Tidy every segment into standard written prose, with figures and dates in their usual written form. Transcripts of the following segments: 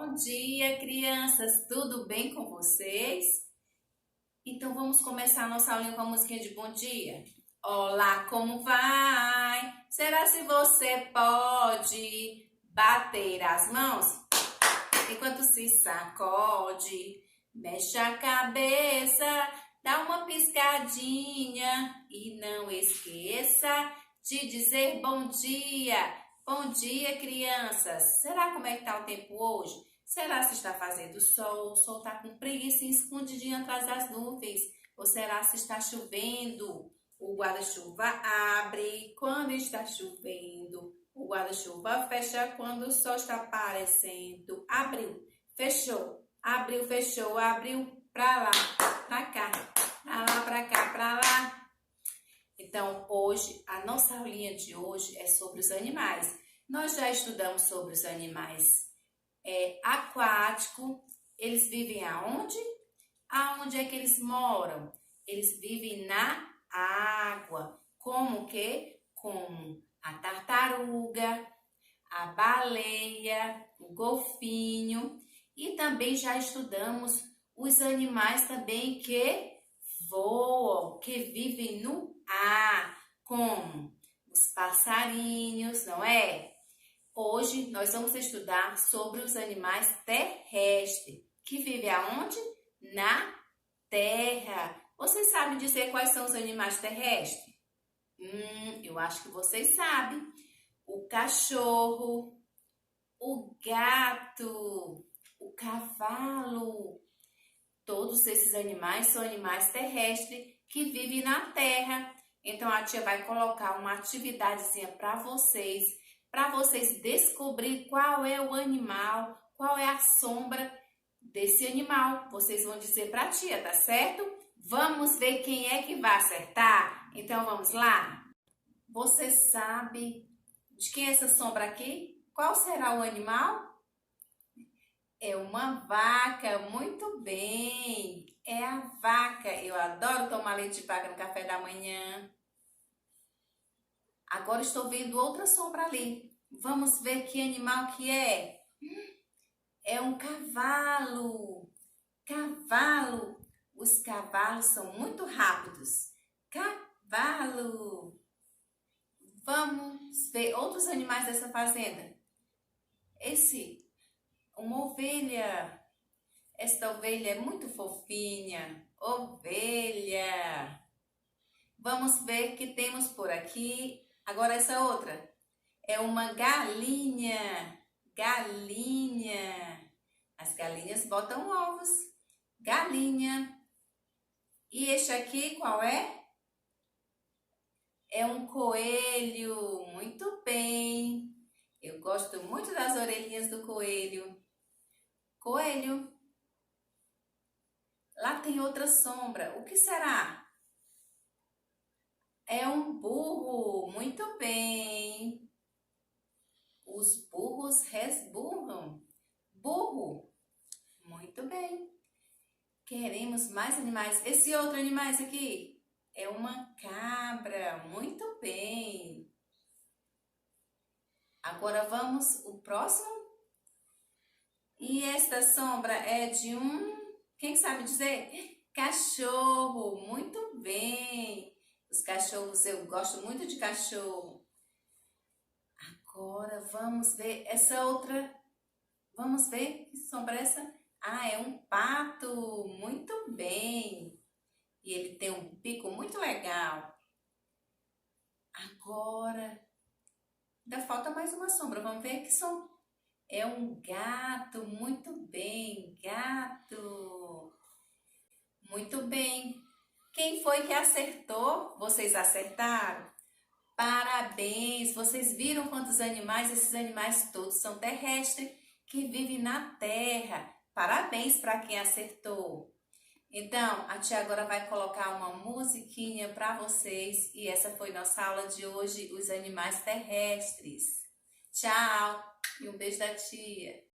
Bom dia, crianças! Tudo bem com vocês? Então vamos começar a nossa aulinha com a musiquinha de bom dia? Olá, como vai? Será se você pode bater as mãos enquanto se sacode? Mexe a cabeça, dá uma piscadinha e não esqueça de dizer bom dia. Bom dia, crianças! Será como é que tá o tempo hoje? Será se está fazendo sol? O sol tá com preguiça escondidinho atrás das nuvens? Ou será se está chovendo? O guarda-chuva abre quando está chovendo. O guarda-chuva fecha quando o sol está aparecendo. Abriu, fechou, abriu, fechou, abriu, pra lá, pra cá, pra lá, pra cá, pra lá. Então, hoje, a nossa aulinha de hoje é sobre os animais. Nós já estudamos sobre os animais aquáticos. Eles vivem aonde? Aonde é que eles moram? Eles vivem na água. Como que? Como a tartaruga, a baleia, o golfinho. E também já estudamos os animais também que voam, que vivem no ar, como os passarinhos, não é? Hoje nós vamos estudar sobre os animais terrestres, que vivem aonde? Na terra. Vocês sabem dizer quais são os animais terrestres? Eu acho que vocês sabem. O cachorro, o gato, o cavalo. Todos esses animais são animais terrestres que vivem na terra. Então, a tia vai colocar uma atividadezinha para vocês descobrir qual é o animal, qual é a sombra desse animal. Vocês vão dizer para a tia, tá certo? Vamos ver quem é que vai acertar? Então, vamos lá? Você sabe de quem é essa sombra aqui? Qual será o animal? É uma vaca, muito bem. É a vaca. Eu adoro tomar leite de vaca no café da manhã. Agora estou vendo outra sombra ali. Vamos ver que animal que é. É um cavalo. Cavalo. Os cavalos são muito rápidos. Cavalo. Vamos ver outros animais dessa fazenda. Uma ovelha. Esta ovelha é muito fofinha. Ovelha. Vamos ver o que temos por aqui. Agora essa outra. É uma galinha. Galinha. As galinhas botam ovos. Galinha. E este aqui qual é? É um coelho. Muito bem. Eu gosto muito das orelhinhas do coelho. Coelho. Lá tem outra sombra. O que será? É um burro. Muito bem. Os burros resburram. Burro. Muito bem. Queremos mais animais. Esse outro animal aqui é uma cabra. Muito bem. Agora vamos o próximo. E esta sombra é de quem sabe dizer? Cachorro. Muito bem. Os cachorros, eu gosto muito de cachorro. Agora vamos ver essa outra. Vamos ver que sombra é essa? É um pato. Muito bem. E ele tem um pico muito legal. Agora, ainda falta mais uma sombra. Vamos ver que sombra. É um gato. Muito bem. Gato. Muito bem. Quem foi que acertou? Vocês acertaram? Parabéns! Vocês viram quantos animais? Esses animais todos são terrestres que vivem na terra. Parabéns para quem acertou. Então, a tia agora vai colocar uma musiquinha para vocês. E essa foi nossa aula de hoje, os animais terrestres. Tchau! E um beijo da tia.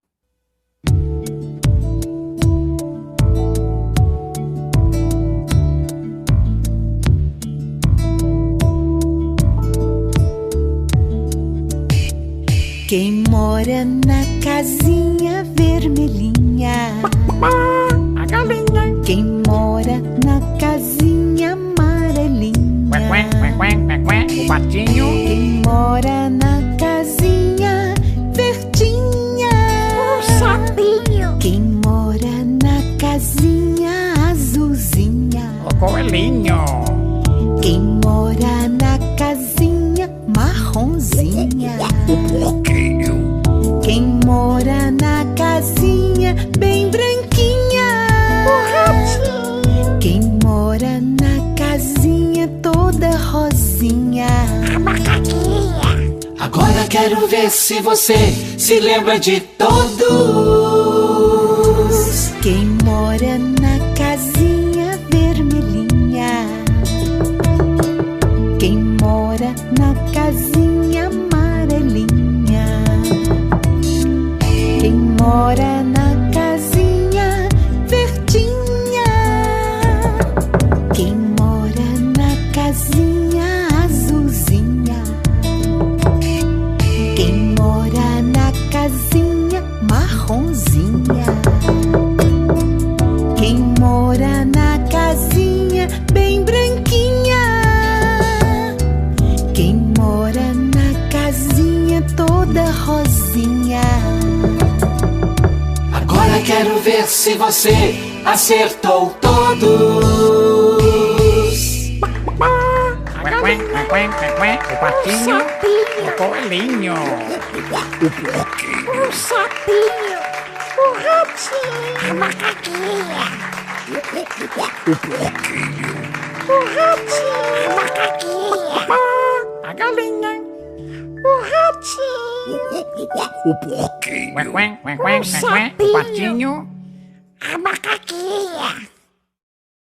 Quem mora na casinha vermelha coelhinho. Quem mora na casinha marronzinha? O porquinho. Quem mora na casinha bem branquinha? O ratinho. Quem mora na casinha toda rosinha? A macaquinha. Agora quero ver se você se lembra de todos. Quem mora na casinha vermelhinha? Quem mora na casinha amarelinha? Quem mora na casinha verdinha? Quem mora na casinha azulzinha? Quem mora na casinha marronzinha? Quem mora na casinha bem branquinha? Quem mora na casinha toda rosinha? Agora quero ver se você acertou todos. O patinho. O coelhinho. O porquinho. O sapinho. O ratinho. A macaquinha. O porquinho. O ratinho. A macaquinha. A galinha. O ratinho. O porquinho. O patinho. A macaquinha.